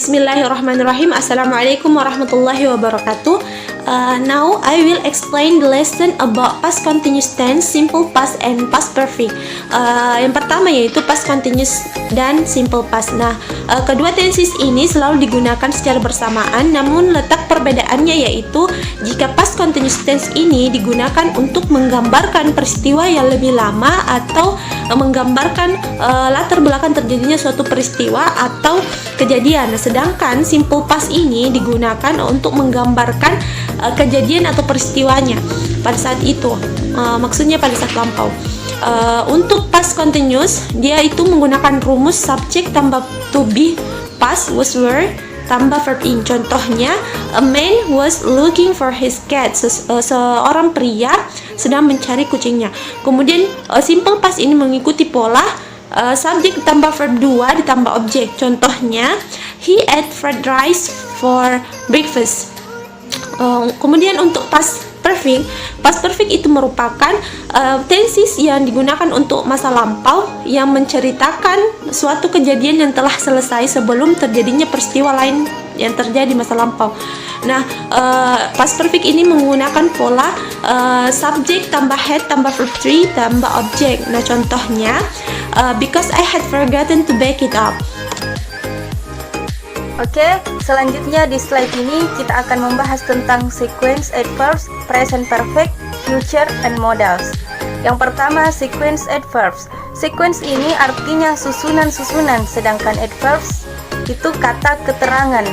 Bismillahirrahmanirrahim. Assalamualaikum warahmatullahi wabarakatuh. Now I will explain the lesson about past continuous tense, simple past, and past perfect. Yang pertama yaitu past continuous dan simple past. Nah, kedua tenses ini selalu digunakan secara bersamaan, namun letak perbedaannya yaitu jika past continuous tense ini digunakan untuk menggambarkan peristiwa yang lebih lama atau menggambarkan latar belakang terjadinya suatu peristiwa atau kejadian. Nah, sedangkan simple past ini digunakan untuk menggambarkan kejadian atau peristiwanya pada saat itu, maksudnya pada saat lampau. Untuk past continuous, dia itu menggunakan rumus subject tambah to be, past was were tambah verb in. Contohnya, a man was looking for his cat. Seorang pria sedang mencari kucingnya. Kemudian simple past ini mengikuti pola subject ditambah verb 2 ditambah objek. Contohnya, he ate fried rice for breakfast. Kemudian untuk past perfect itu merupakan tenses yang digunakan untuk masa lampau yang menceritakan suatu kejadian yang telah selesai sebelum terjadinya peristiwa lain yang terjadi masa lampau. Nah, past perfect ini menggunakan pola subject tambah had tambah verb 3 tambah objek. Nah, contohnya, because I had forgotten to back it up. Oke, selanjutnya di slide ini kita akan membahas tentang sequence adverbs, present perfect, future, and modals. Yang pertama, sequence adverbs. Sequence ini artinya susunan-susunan, sedangkan adverbs itu kata keterangan.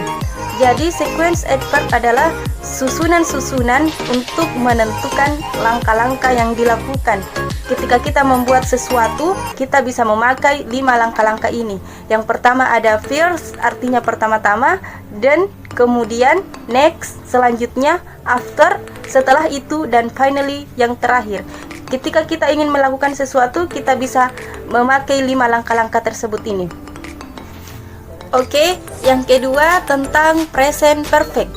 Jadi sequence adverb adalah susunan-susunan untuk menentukan langkah-langkah yang dilakukan. Ketika kita membuat sesuatu, kita bisa memakai 5 langkah-langkah ini. Yang pertama ada first, artinya pertama-tama, then, kemudian, next, selanjutnya, after, setelah itu, dan finally, yang terakhir. Ketika kita ingin melakukan sesuatu, kita bisa memakai 5 langkah-langkah tersebut ini. Oke, yang kedua tentang present perfect.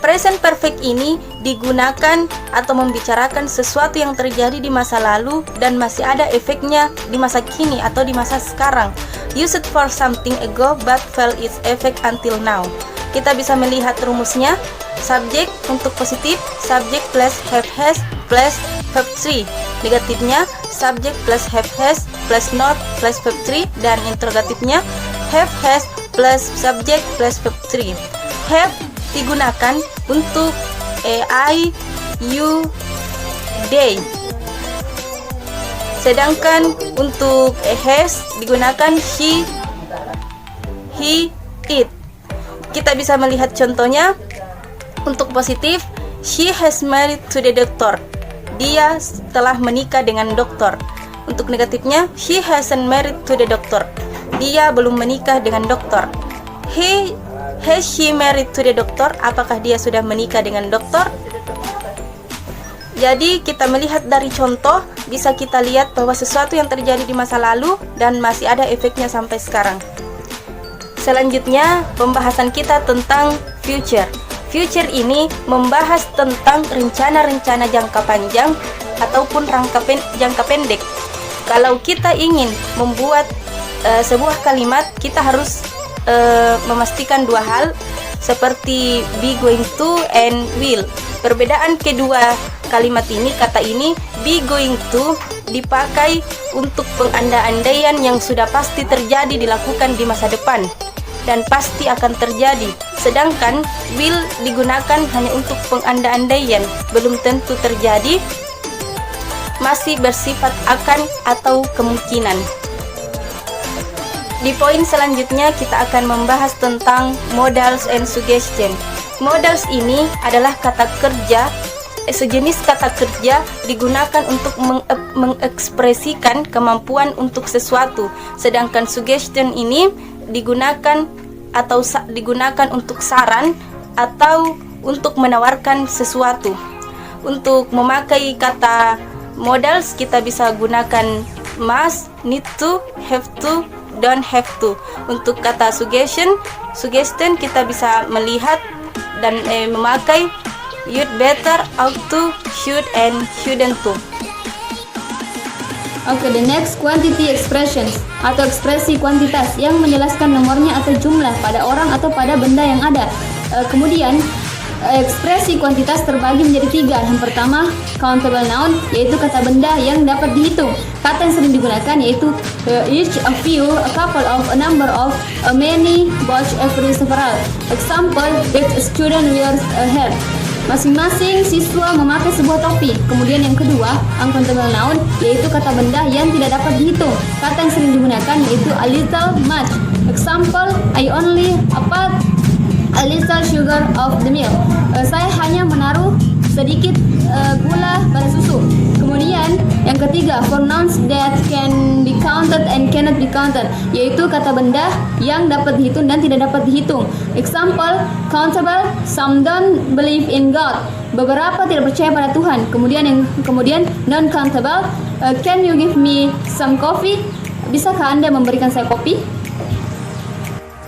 Present perfect ini digunakan atau membicarakan sesuatu yang terjadi di masa lalu dan masih ada efeknya di masa kini atau di masa sekarang. Used for something ago but felt its effect until now. Kita bisa melihat rumusnya. Subject untuk positif, subject plus have has plus verb 3. Negatifnya, subject plus have has plus not plus verb 3. Dan interrogatifnya, have has plus subject plus verb 3. Have digunakan untuk I, you, they. Sedangkan untuk has digunakan he, it. Kita bisa melihat contohnya. Untuk positif, she has married to the doctor. Dia telah menikah dengan dokter. Untuk negatifnya, he hasn't married to the doctor. Dia belum menikah dengan dokter. Has she married to the doctor? Apakah dia sudah menikah dengan dokter? Jadi kita melihat dari contoh, bisa kita lihat bahwa sesuatu yang terjadi di masa lalu dan masih ada efeknya sampai sekarang. Selanjutnya, pembahasan kita tentang future. Future ini membahas tentang rencana-rencana jangka panjang ataupun jangka pendek. Kalau kita ingin membuat sebuah kalimat, kita harus memastikan 2 hal seperti be going to and will. Perbedaan kedua kalimat ini, kata ini, be going to dipakai untuk pengandai-andaian yang sudah pasti terjadi dilakukan di masa depan dan pasti akan terjadi. Sedangkan will digunakan hanya untuk pengandai-andaian, belum tentu terjadi, masih bersifat akan atau kemungkinan. Di poin selanjutnya kita akan membahas tentang modals and suggestion. Modals ini adalah kata kerja, sejenis kata kerja digunakan untuk mengekspresikan kemampuan untuk sesuatu. Sedangkan suggestion ini digunakan untuk saran atau untuk menawarkan sesuatu. Untuk memakai kata modals kita bisa gunakan must, need to, have to, don't have to. Untuk kata suggestion kita bisa melihat dan memakai you'd better, ought to, should, and shouldn't to. Oke, the next quantity expressions atau ekspresi kuantitas yang menjelaskan nomornya atau jumlah pada orang atau pada benda yang ada. Kemudian ekspresi kuantitas terbagi menjadi 3. Yang pertama, countable noun, yaitu kata benda yang dapat dihitung. Kata yang sering digunakan yaitu each, a few, a couple of, a number of, a many, bunch, every, several. Example, each student wears a hat. Masing-masing siswa memakai sebuah topi. Kemudian yang kedua, uncountable noun, yaitu kata benda yang tidak dapat dihitung. Kata yang sering digunakan yaitu a little, much. Example, I only put a little sugar of the milk. Saya hanya menaruh sedikit gula pada susu. Kemudian yang ketiga, for nouns that can be counted and cannot be counted, yaitu kata benda yang dapat dihitung dan tidak dapat dihitung. Example, countable, some don't believe in God. Beberapa tidak percaya pada Tuhan. Kemudian non countable, can you give me some coffee? Bisakah Anda memberikan saya kopi?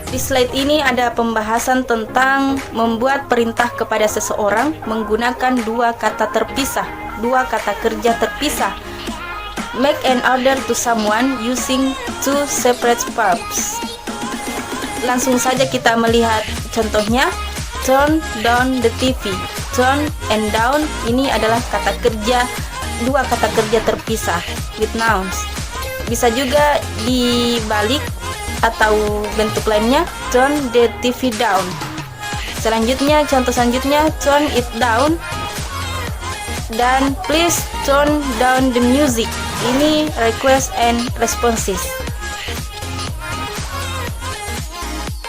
Di slide ini ada pembahasan tentang membuat perintah kepada seseorang menggunakan dua kata kerja terpisah. Make an order to someone using two separate verbs. Langsung saja kita melihat contohnya. Turn down the TV. Turn and down ini adalah dua kata kerja terpisah with nouns. Bisa juga dibalik atau bentuk lainnya, turn the TV down. Contoh selanjutnya, turn it down, dan please turn down the music. Ini request and responses.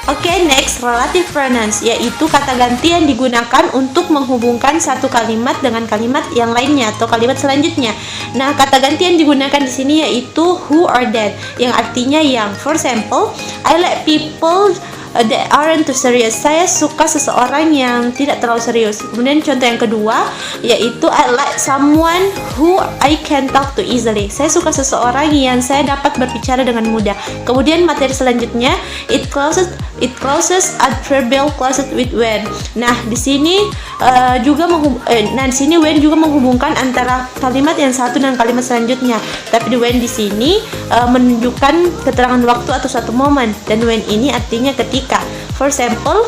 Oke, next, relative pronouns, yaitu kata ganti yang digunakan untuk menghubungkan satu kalimat dengan kalimat yang lainnya atau kalimat selanjutnya. Nah, kata ganti yang digunakan di sini yaitu who or that, yang artinya yang. For example, I like people that aren't too serious. Saya suka seseorang yang tidak terlalu serius. Kemudian contoh yang kedua yaitu I like someone who I can talk to easily. Saya suka seseorang yang saya dapat berbicara dengan mudah. Kemudian materi selanjutnya it closes adverbial closed with when. Nah, di sini when juga menghubungkan antara kalimat yang satu dan kalimat selanjutnya. Tapi di when di sini menunjukkan keterangan waktu atau suatu momen, dan when ini artinya ketika. For example,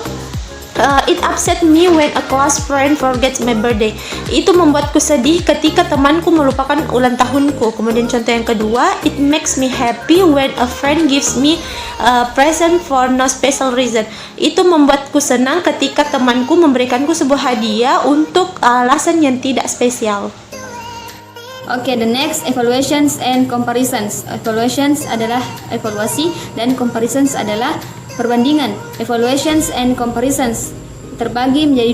it upset me when a close friend forgets my birthday. Itu membuatku sedih ketika temanku melupakan ulang tahunku. Kemudian contoh yang kedua, it makes me happy when a friend gives me a present for no special reason. Itu membuatku senang ketika temanku memberikanku sebuah hadiah untuk alasan yang tidak spesial. Oke, the next, evaluations and comparisons. Evaluations adalah evaluasi dan comparisons adalah perbandingan. Evaluations and comparisons terbagi menjadi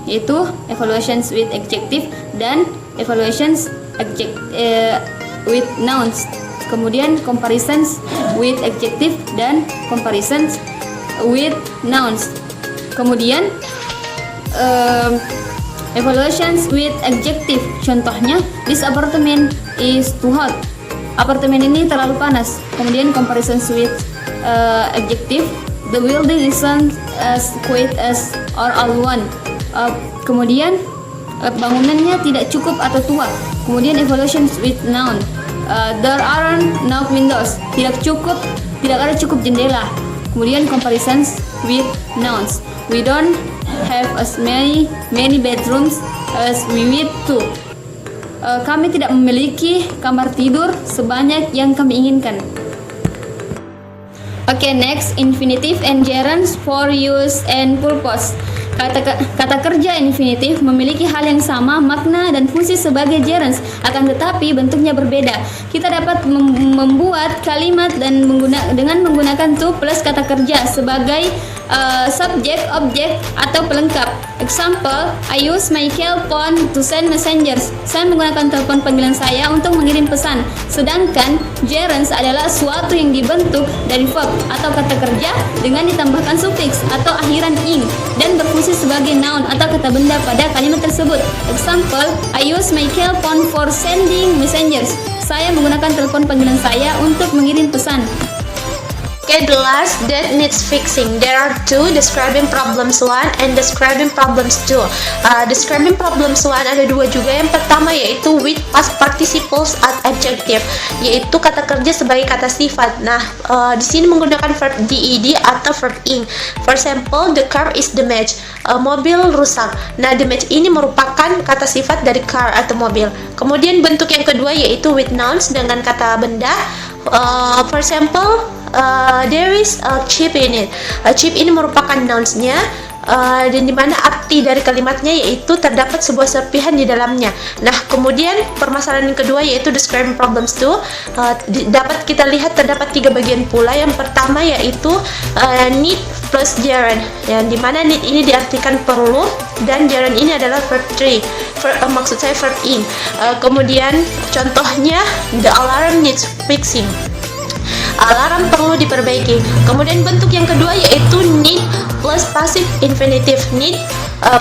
2, yaitu evaluations with adjective dan evaluations with nouns. Kemudian comparisons with adjective dan comparisons with nouns. Kemudian evaluations with adjective, contohnya this apartment is too hot. Apartemen ini terlalu panas. Kemudian comparisons with adjective, the building isn't as quiet as or old one. Kemudian bangunannya tidak cukup atau tua. Kemudian evaluations with noun, there aren't enough windows. Tidak ada cukup jendela. Kemudian comparisons with nouns, we don't have as many bedrooms as we need to. Kami tidak memiliki kamar tidur sebanyak yang kami inginkan. Oke, next, infinitive and gerunds for use and purpose. Kata kerja infinitif memiliki hal yang sama, makna dan fungsi sebagai gerunds, akan tetapi bentuknya berbeda. Kita dapat membuat kalimat dengan menggunakan to plus kata kerja sebagai subjek, objek, atau pelengkap. Example, I use my cell phone to send messengers. Saya menggunakan telepon panggilan saya untuk mengirim pesan. Sedangkan gerunds adalah suatu yang dibentuk dari verb atau kata kerja dengan ditambahkan sufiks atau akhiran ing dan berfungsi sebagai noun atau kata benda pada kalimat tersebut. Example, I use my cell phone for sending messengers. Saya menggunakan telepon panggilan saya untuk mengirim pesan. Okay, the last that needs fixing. There are two, describing problems 1 and describing problems 2. Describing problems 1 ada dua juga. Yang pertama yaitu with past participles as adjective, yaitu kata kerja sebagai kata sifat. Nah, di sini menggunakan verb ded atau verb ing. For example, the car is damaged. Mobil rusak. Nah, damage ini merupakan kata sifat dari car atau mobil. Kemudian bentuk yang kedua yaitu with nouns dengan kata benda. For example, there is a chip in it. Chip ini merupakan nouns-nya, dan dimana arti dari kalimatnya yaitu terdapat sebuah serpihan di dalamnya. Nah, kemudian permasalahan yang kedua yaitu describing problems 2, dapat kita lihat terdapat 3 bagian pula. Yang pertama yaitu need plus gerund, yang dimana need ini diartikan perlu dan gerund ini adalah verb 3, maksud saya verb ing. Kemudian contohnya the alarm needs fixing, alarm perlu diperbaiki. Kemudian bentuk yang kedua yaitu need plus passive infinitive. Need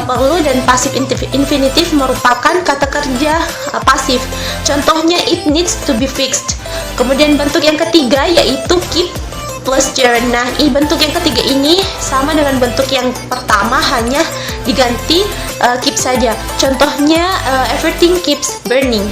perlu dan passive infinitive merupakan kata kerja pasif. Contohnya it needs to be fixed. Kemudian bentuk yang ketiga yaitu keep plus gerund. Nah, bentuk yang ketiga ini sama dengan bentuk yang pertama, hanya diganti keep saja. Contohnya everything keeps burning.